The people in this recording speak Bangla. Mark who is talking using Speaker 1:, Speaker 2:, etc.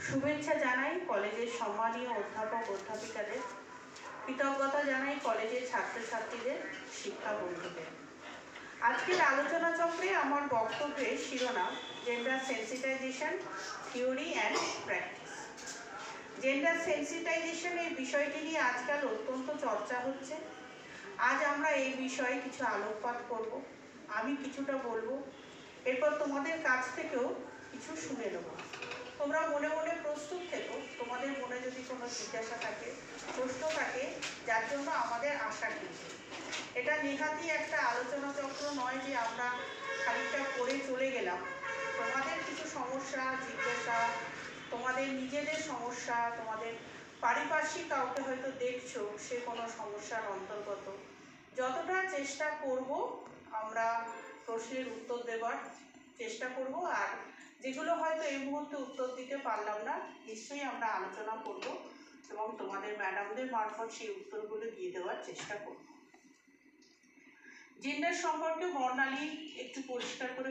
Speaker 1: শুভেচ্ছা জানাই কলেজের সম্মানীয় অধ্যাপক অধ্যাপিকাদের, কৃতজ্ঞতা জানাই কলেজের ছাত্রছাত্রীদের, শিক্ষা বন্ধুদের। আজকের আলোচনা চক্রে আমার বক্তব্যের শিরোনাম gender sensitisation theory and practice. Gender sensitisation এই বিষয়টি নিয়ে আজকাল অত্যন্ত চর্চা হচ্ছে। আজ আমরা এই বিষয়ে কিছু আলোকপাত করব। আমি কিছুটা বলবো, এরপর তোমাদের কাছ থেকেও কিছু শুনে নেব। তোমরা মনে মনে প্রস্তুত থেকো, তোমাদের মনে যদি কোনো জিজ্ঞাসা থাকে, প্রশ্ন থাকে, যার জন্য আমাদের আশা কিন্তু এটা নেহাতি একটা আলোচনা চক্র নয় যে আমরা খানিকটা করে চলে গেলাম। তোমাদের কিছু সমস্যা, জিজ্ঞাসা, তোমাদের নিজেদের সমস্যা, তোমাদের পারিপার্শ্বিক কাউকে হয়তো দেখছো সে কোনো সমস্যার অন্তর্গত, যতটা চেষ্টা করব আমরা প্রশ্নের উত্তর দেওয়ার চেষ্টা করব। আর যেগুলো হয়তো এই মুহূর্তে উত্তর দিতে পারলাম না, নিশ্চয়ই আমরা আলোচনা করব এবং তোমাদের ম্যাডামদের মারফত সেই উত্তরগুলো দিয়ে দেওয়ার চেষ্টা করব। জেন্ডার সম্পর্কে বর্ণালী একটু পরিষ্কার করে